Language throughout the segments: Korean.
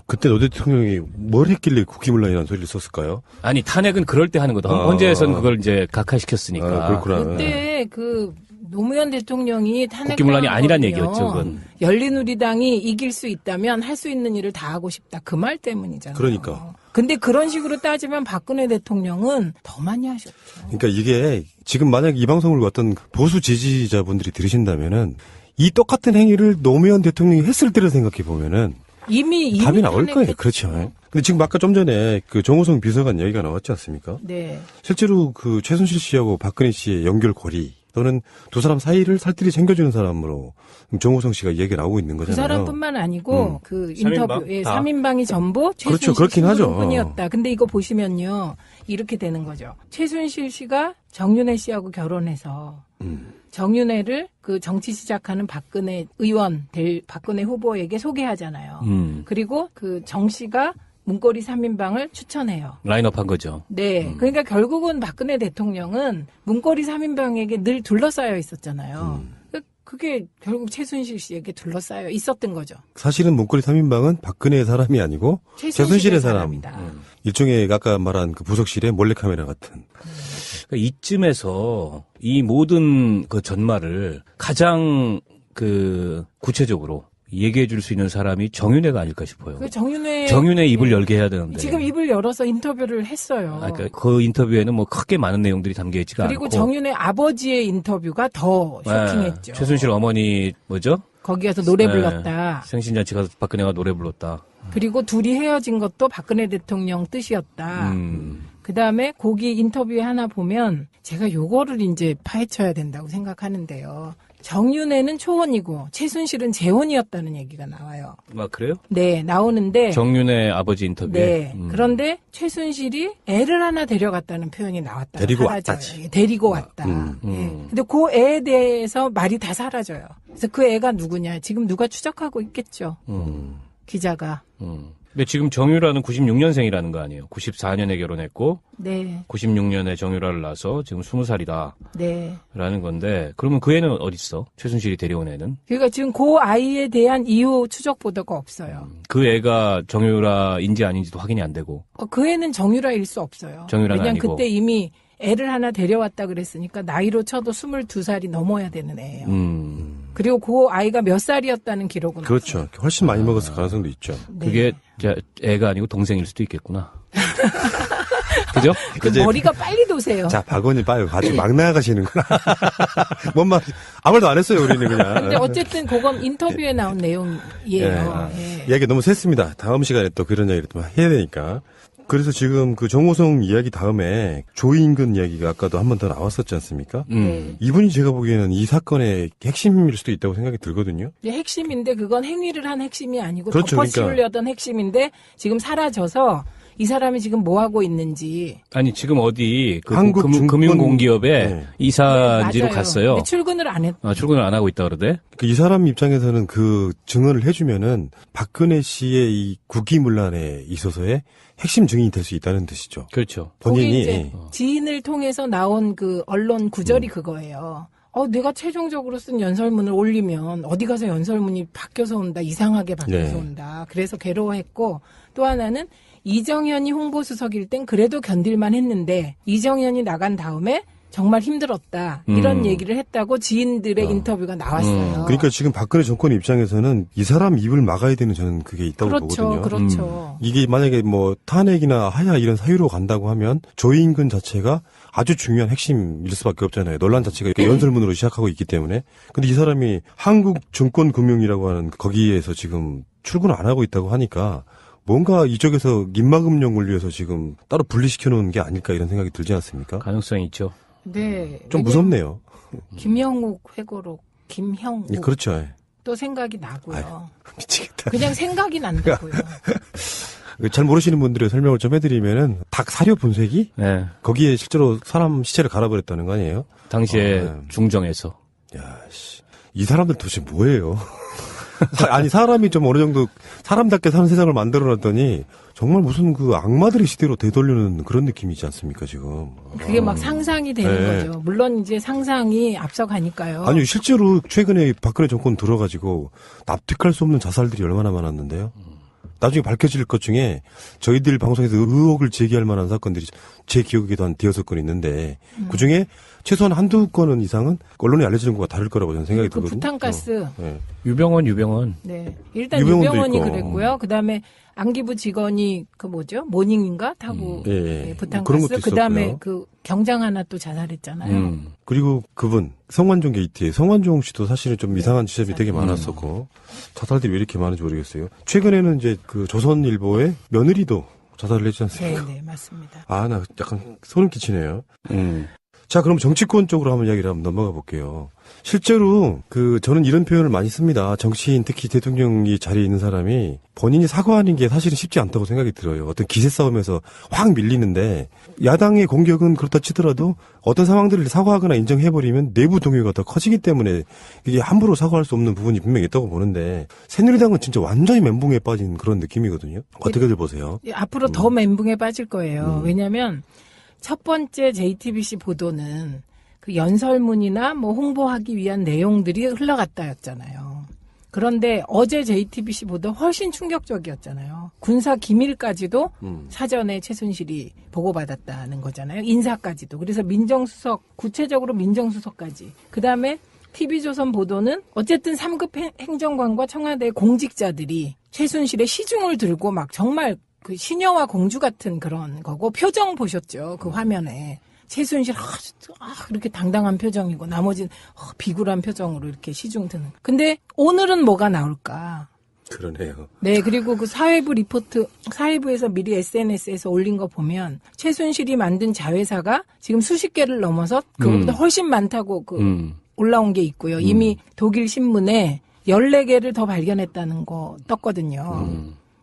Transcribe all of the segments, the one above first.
그때 노 대통령이 뭘 했길래 국기문란이라는 소리를 썼을까요? 아니 탄핵은 그럴 때 하는 거다. 헌재에서는 그걸 이제 각하시켰으니까. 그렇구나. 그때 그 노무현 대통령이 탄핵 국기문란이 아니란 얘기였죠. 그건. 열린우리당이 이길 수 있다면 할 수 있는 일을 다 하고 싶다. 그 말 때문이잖아요. 그러니까. 근데 그런 식으로 따지면 박근혜 대통령은 더 많이 하셨죠. 그러니까 이게 지금 만약 이 방송을 어떤 보수 지지자분들이 들으신다면은 이 똑같은 행위를 노무현 대통령이 했을 때를 생각해 보면은 이미 답이 나올 거예요. 탄핵했죠. 그렇죠. 근데 지금 아까 좀 전에 그 정호성 비서관 얘기가 나왔지 않습니까? 네. 실제로 그 최순실 씨하고 박근혜 씨의 연결고리 또는 두 사람 사이를 살뜰히 챙겨주는 사람으로 정호성 씨가 얘기가 나오고 있는 그 거잖아요. 사람뿐만 아니고 그 인터뷰 3인방? 3인방이 전부 최순실 그렇죠. 그렇긴 하죠. 뿐이었다. 근데 이거 보시면요. 이렇게 되는 거죠. 최순실 씨가 정윤회 씨하고 결혼해서 정윤회를 그 정치 시작하는 박근혜 의원 될 박근혜 후보에게 소개하잖아요. 그리고 그 정 씨가 문고리 3인방을 추천해요. 라인업 한 거죠. 네. 그러니까 결국은 박근혜 대통령은 문고리 3인방에게 늘 둘러싸여 있었잖아요. 그게 결국 최순실 씨에게 둘러싸여 있었던 거죠. 사실은 문고리 3인방은 박근혜의 사람이 아니고 최순실의 사람. 일종의 아까 말한 그 부속실의 몰래카메라 같은. 그러니까 이쯤에서 이 모든 그 전말을 가장 그 구체적으로 얘기해 줄 수 있는 사람이 정윤회가 아닐까 싶어요. 그 정윤회 입을 열게 해야 되는데. 지금 입을 열어서 인터뷰를 했어요. 그러니까 그 인터뷰에는 뭐 크게 많은 내용들이 담겨 있지가 않고. 그리고 정윤회 아버지의 인터뷰가 더 쇼킹했죠. 최순실 어머니 뭐죠? 거기 가서 노래 불렀다. 생신잔치 가서 박근혜가 노래 불렀다. 그리고 둘이 헤어진 것도 박근혜 대통령 뜻이었다. 그다음에 거기 인터뷰에 하나 보면 제가 요거를 이제 파헤쳐야 된다고 생각하는데요. 정윤회는 초혼이고 최순실은 재혼이었다는 얘기가 나와요. 아, 그래요? 네, 나오는데 정윤회 아버지 인터뷰에. 네. 그런데 최순실이 애를 하나 데려갔다는 표현이 나왔다. 데리고 사라져요. 왔다지. 데리고 왔다. 네. 근데 그 애에 대해서 말이 다 사라져요. 그래서 그 애가 누구냐? 지금 누가 추적하고 있겠죠. 기자가. 근데 지금 정유라는 96년생이라는 거 아니에요? 94년에 결혼했고 네. 96년에 정유라를 낳아서 지금 20살이다. 네. 라는 건데 그러면 그 애는 어디 있어? 최순실이 데려온 애는? 그러니까 지금 그 아이에 대한 이후 추적 보도가 없어요. 그 애가 정유라인지 아닌지도 확인이 안 되고. 그 애는 정유라일 수 없어요. 정유라는 왜냐면 아니고. 그때 이미 애를 하나 데려왔다 그랬으니까 나이로 쳐도 22살이 넘어야 되는 애예요. 그리고 그 아이가 몇 살이었다는 기록은 그렇죠. 없어요. 훨씬 많이 먹었을 가능성도 있죠. 네. 그게 애가 아니고 동생일 수도 있겠구나. 그죠? 그 머리가 빨리 도세요. 자, 박원님 빠요. 아직 막 나가시는구나. 뭔 말, 아무 말도 안 했어요, 우리는 그냥. 근데 어쨌든 그건 인터뷰에 나온 내용이에요. 예. 이야기 너무 셌습니다. 다음 시간에 또 그런 이야기를 또 해야 되니까. 그래서 지금 그 정호성 이야기 다음에 조인근 이야기가 아까도 한 번 더 나왔었지 않습니까? 이분이 제가 보기에는 이 사건의 핵심일 수도 있다고 생각이 들거든요. 이제 핵심인데 그건 행위를 한 핵심이 아니고 그렇죠, 덮어씌우려던 핵심인데 지금 사라져서 이 사람이 지금 뭐 하고 있는지. 아니 지금 어디 그 한국 증권- 금융공기업에 네. 이사지로 맞아요. 갔어요. 근데 출근을 안 했. 출근을 안 하고 있다 그러대. 이 사람 입장에서는 그 증언을 해주면은 박근혜 씨의 이 국기문란에 있어서의 핵심 증인이 될 수 있다는 뜻이죠. 그렇죠. 거기 본인이 이제 지인을 통해서 나온 그 언론 구절이 그거예요. 내가 최종적으로 쓴 연설문을 올리면 어디 가서 연설문이 바뀌어서 온다, 이상하게 바뀌어서 네. 온다. 그래서 괴로워했고 또 하나는 이정현이 홍보수석일 땐 그래도 견딜만 했는데 이정현이 나간 다음에 정말 힘들었다. 이런 얘기를 했다고 지인들의 인터뷰가 나왔어요. 그러니까 지금 박근혜 정권 입장에서는 이 사람 입을 막아야 되는 저는 그게 있다고 그렇죠. 보거든요. 그렇죠. 이게 만약에 뭐 탄핵이나 하야 이런 사유로 간다고 하면 조인근 자체가 아주 중요한 핵심일 수밖에 없잖아요. 논란 자체가 이렇게 연설문으로 시작하고 있기 때문에. 근데 이 사람이 한국증권금융이라고 하는 거기에서 지금 출근을 안 하고 있다고 하니까 뭔가 이쪽에서 입막음용을 위해서 지금 따로 분리시켜 놓은 게 아닐까 이런 생각이 들지 않습니까? 가능성이 있죠. 네. 좀 무섭네요. 김형욱 회고록, 김형욱. 그렇죠. 또 생각이 나고요. 아유, 미치겠다. 그냥 생각이 난다고요. 잘 모르시는 분들의 설명을 좀 해드리면은 닭 사료 분쇄기? 네. 거기에 실제로 사람 시체를 갈아버렸다는 거 아니에요? 당시에 중정에서. 야, 씨. 이 사람들 도대체 뭐예요? 아니, 사람이 좀 어느 정도 사람답게 사는 세상을 만들어놨더니 정말 무슨 그 악마들의 시대로 되돌리는 그런 느낌이지 않습니까, 지금? 그게 막 상상이 되는 네. 거죠. 물론 이제 상상이 앞서가니까요. 아니, 실제로 최근에 박근혜 정권 들어가지고 납득할 수 없는 자살들이 얼마나 많았는데요? 나중에 밝혀질 것 중에 저희들 방송에서 의혹을 제기할 만한 사건들이 제 기억에도 한 5-6건 있는데 그중에 최소한 한두 건은 이상은 언론에 알려지는 것과 다를 거라고 저는 생각이 그 들거든요. 부탄가스. 네. 유병원. 네. 일단 유병원도 유병원이 있고. 그랬고요. 그다음에 안기부 직원이 그 뭐죠? 모닝인가 타고 예, 예. 네, 부탄가스. 그런 것도 그다음에 있었고요. 그 경장 하나 또 자살했잖아요. 그리고 그분 성완종 게이트에 성완종 씨도 사실은 좀 이상한 지점이 되게 많았었고 자살들이 왜 이렇게 많은지 모르겠어요. 최근에는 이제 그 조선일보의 며느리도 자살을 했지 않습니까? 네, 네, 맞습니다. 아, 나 약간 소름 끼치네요. 자, 그럼 정치권 쪽으로 한번 이야기를 한번 넘어가 볼게요. 실제로 저는 이런 표현을 많이 씁니다. 정치인, 특히 대통령이 자리에 있는 사람이 본인이 사과하는 게 사실은 쉽지 않다고 생각이 들어요. 어떤 기세 싸움에서 확 밀리는데 야당의 공격은 그렇다 치더라도 어떤 상황들을 사과하거나 인정해버리면 내부 동요가 더 커지기 때문에 이게 함부로 사과할 수 없는 부분이 분명히 있다고 보는데 새누리당은 진짜 완전히 멘붕에 빠진 그런 느낌이거든요. 어떻게들 보세요? 앞으로 더 멘붕에 빠질 거예요. 왜냐하면 첫 번째 JTBC 보도는 그 연설문이나 뭐 홍보하기 위한 내용들이 흘러갔다였잖아요. 그런데 어제 JTBC 보도 훨씬 충격적이었잖아요. 군사 기밀까지도 사전에 최순실이 보고받았다는 거잖아요. 인사까지도. 그래서 민정수석, 구체적으로 민정수석까지. 그다음에 TV조선 보도는 어쨌든 3급 행정관과 청와대 공직자들이 최순실의 시중을 들고 막 정말 그 시녀와 공주 같은 그런 거고 표정 보셨죠? 그 화면에. 최순실 이렇게 당당한 표정이고 나머지는 비굴한 표정으로 이렇게 시중 드는. 근데 오늘은 뭐가 나올까? 그러네요. 네, 그리고 그 사회부 리포트, 사회부에서 미리 SNS에서 올린 거 보면 최순실이 만든 자회사가 지금 수십 개를 넘어서 그것보다 훨씬 많다고 올라온 게 있고요. 이미 독일 신문에 14개를 더 발견했다는 거 떴거든요.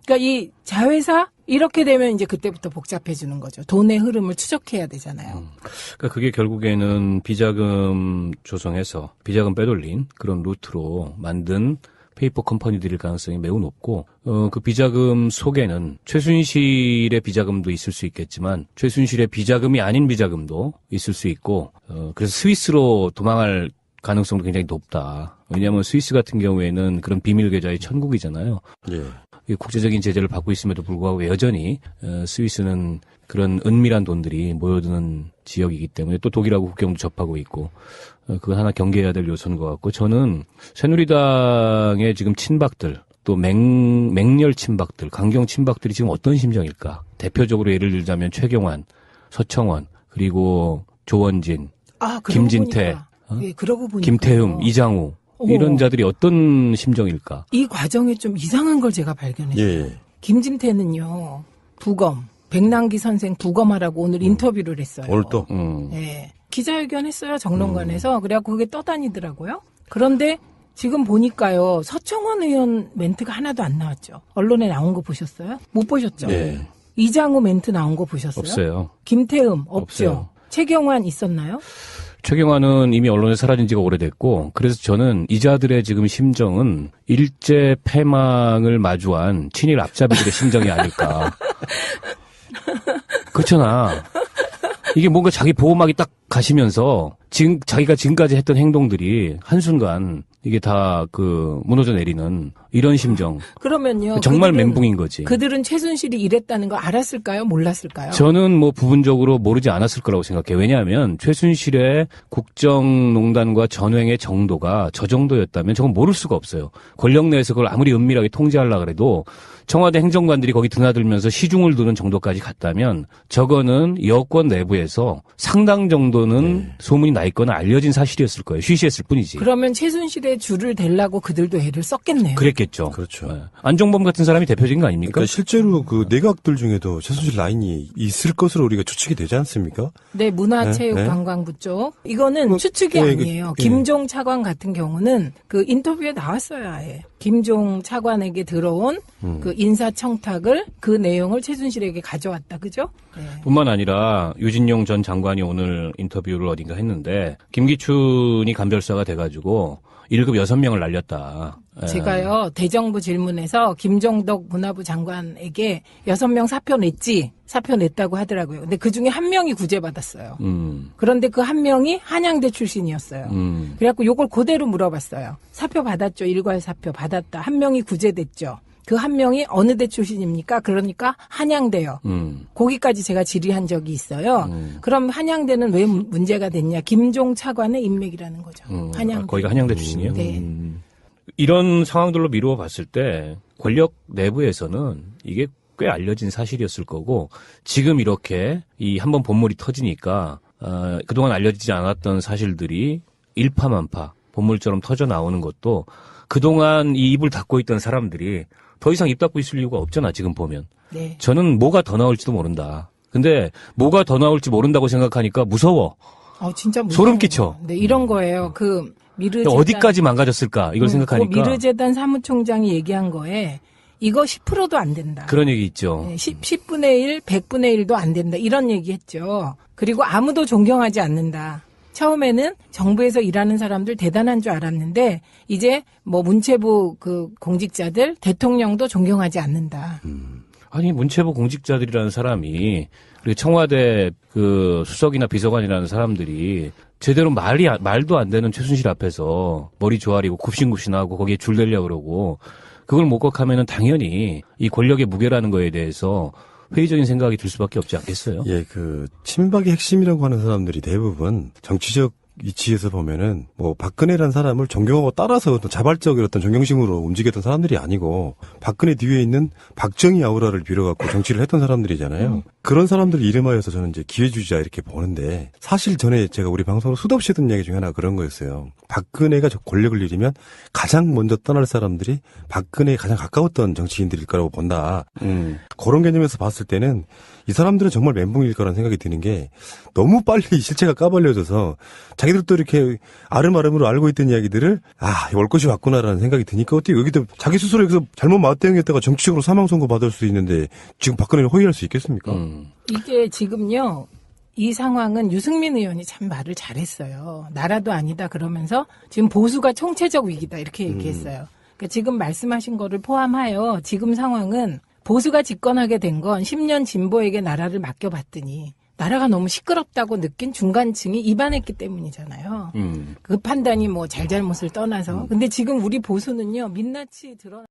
그러니까 이 자회사 이렇게 되면 이제 그때부터 복잡해지는 거죠. 돈의 흐름을 추적해야 되잖아요. 그러니까 그게 결국에는 비자금 조성해서 비자금 빼돌린 그런 루트로 만든 페이퍼 컴퍼니들일 가능성이 매우 높고 그 비자금 속에는 최순실의 비자금도 있을 수 있겠지만 최순실의 비자금이 아닌 비자금도 있을 수 있고 그래서 스위스로 도망할 가능성도 굉장히 높다. 왜냐하면 스위스 같은 경우에는 그런 비밀 계좌의 천국이잖아요. 예. 국제적인 제재를 받고 있음에도 불구하고 여전히 스위스는 그런 은밀한 돈들이 모여드는 지역이기 때문에 또 독일하고 국경도 접하고 있고 그건 하나 경계해야 될 요소인 것 같고 저는 새누리당의 지금 친박들 또 맹렬 친박들 강경 친박들이 지금 어떤 심정일까. 대표적으로 예를 들자면 최경환, 서청원 그리고 조원진, 김진태, 예, 그러고 보니까 김태흠, 이장우 이런 자들이 어떤 심정일까? 이 과정에 좀 이상한 걸 제가 발견했어요. 예. 김진태는요, 부검, 백남기 선생 부검하라고 오늘 인터뷰를 했어요. 오늘 또? 네. 기자회견 했어요, 정론관에서. 그래갖고 그게 떠다니더라고요. 그런데 지금 보니까요, 서청원 의원 멘트가 하나도 안 나왔죠. 언론에 나온 거 보셨어요? 못 보셨죠? 예. 이장우 멘트 나온 거 보셨어요? 없어요. 김태흠 없죠. 없어요. 최경환 있었나요? 최경환은 이미 언론에 사라진 지가 오래됐고 그래서 저는 이자들의 지금 심정은 일제 패망을 마주한 친일 앞잡이들의 심정이 아닐까. 그렇잖아. 이게 뭔가 자기 보호막이 딱 가시면서 자기가 지금까지 했던 행동들이 한순간 이게 다 무너져 내리는 이런 심정. 그러면요. 정말 멘붕인 거지. 그들은 최순실이 이랬다는 거 알았을까요? 몰랐을까요? 저는 부분적으로 모르지 않았을 거라고 생각해요. 왜냐하면 최순실의 국정농단과 전횡의 정도가 저 정도였다면 저건 모를 수가 없어요. 권력 내에서 그걸 아무리 은밀하게 통제하려고 해도 청와대 행정관들이 거기 드나들면서 시중을 두는 정도까지 갔다면 저거는 여권 내부에서 상당 정도는 소문이 나 있거나 알려진 사실이었을 거예요. 쉬쉬했을 뿐이지. 그러면 최순실의 줄을 대려고 그들도 애를 썼겠네요. 그랬겠죠. 그렇죠. 네. 안종범 같은 사람이 대표적인 거 아닙니까? 그러니까 실제로 내각들 중에도 최순실 라인이 있을 것으로 우리가 추측이 되지 않습니까? 네, 문화체육관광부 쪽. 이거는 추측이 아니에요. 김종 차관 같은 경우는 인터뷰에 나왔어요, 아예. 김종 차관에게 들어온 인사 청탁을 그 내용을 최순실에게 가져왔다, 그죠? 네. 뿐만 아니라 유진용 전 장관이 오늘 인터뷰를 어딘가 했는데 김기춘이 간별사가 돼가지고 1급 6명을 날렸다. 제가요, 대정부 질문에서 김종덕 문화부 장관에게 6명 사표 냈지? 사표 냈다고 하더라고요. 근데 그 중에 1명이 구제받았어요. 그런데 그 1명이 한양대 출신이었어요. 그래갖고 요걸 그대로 물어봤어요. 사표 받았죠? 일괄 사표 받았다. 1명이 구제됐죠? 그 한 명이 어느 대 출신입니까? 그러니까 한양대요. 거기까지 제가 질의한 적이 있어요. 그럼 한양대는 왜 문제가 됐냐? 김종 차관의 인맥이라는 거죠. 한양대. 거기가 한양대 출신이요? 네. 이런 상황들로 미루어 봤을 때 권력 내부에서는 이게 꽤 알려진 사실이었을 거고 지금 이렇게 이 한번 본물이 터지니까 그동안 알려지지 않았던 사실들이 일파만파 본물처럼 터져 나오는 것도 그동안 이 입을 닫고 있던 사람들이 더 이상 입 닫고 있을 이유가 없잖아, 지금 보면. 네. 저는 뭐가 더 나올지도 모른다. 근데 뭐가 더 나올지 모른다고 생각하니까 무서워. 진짜 무서운 소름 끼쳐. 거. 네, 이런 거예요. 그 미르재단 어디까지 망가졌을까 이걸 생각하니까. 그 미르재단 사무총장이 얘기한 거에 이거 10%도 안 된다. 그런 얘기 있죠. 네, 10분의 1, 100분의 1도 안 된다. 이런 얘기 했죠. 그리고 아무도 존경하지 않는다. 처음에는 정부에서 일하는 사람들 대단한 줄 알았는데 이제 뭐 문체부 그 공직자들 대통령도 존경하지 않는다. 아니 문체부 공직자들이라는 사람이 그리고 청와대 그 수석이나 비서관이라는 사람들이 제대로 말도 안 되는 최순실 앞에서 머리 조아리고 굽신굽신하고 거기에 줄대려고 그러고 그걸 목격하면은 당연히 이 권력의 무게라는 거에 대해서 회의적인 생각이 들 수밖에 없지 않겠어요? 예, 그 친박의 핵심이라고 하는 사람들이 대부분 정치적 위치에서 보면은 뭐 박근혜라는 사람을 존경하고 따라서 어떤 자발적인 어떤 존경심으로 움직였던 사람들이 아니고 박근혜 뒤에 있는 박정희 아우라를 빌어갖고 정치를 했던 사람들이잖아요. 그런 사람들 이름하여서 저는 이제 기회주의자 이렇게 보는데 사실 전에 제가 우리 방송으로 수도 없이 했던 이야기 중에 하나 그런 거였어요. 박근혜가 권력을 잃으면 가장 먼저 떠날 사람들이 박근혜에 가장 가까웠던 정치인들일 거라고 본다. 그런 개념에서 봤을 때는 이 사람들은 정말 멘붕일 거라는 생각이 드는 게 너무 빨리 실체가 까발려져서 자기들도 이렇게 아름아름으로 알고 있던 이야기들을 올 것이 왔구나라는 생각이 드니까 어떻게 여기도 자기 스스로 여기서 잘못 맞대응했다가 정치적으로 사망 선고 받을 수 있는데 지금 박근혜를 호위할 수 있겠습니까? 이게 지금요. 이 상황은 유승민 의원이 참 말을 잘했어요. 나라도 아니다 그러면서 지금 보수가 총체적 위기다 이렇게 얘기했어요. 그러니까 지금 말씀하신 거를 포함하여 지금 상황은 보수가 집권하게 된 건 10년 진보에게 나라를 맡겨봤더니 나라가 너무 시끄럽다고 느낀 중간층이 이반했기 때문이잖아요. 그 판단이 뭐 잘잘못을 떠나서. 근데 지금 우리 보수는요, 민낯이 드러나.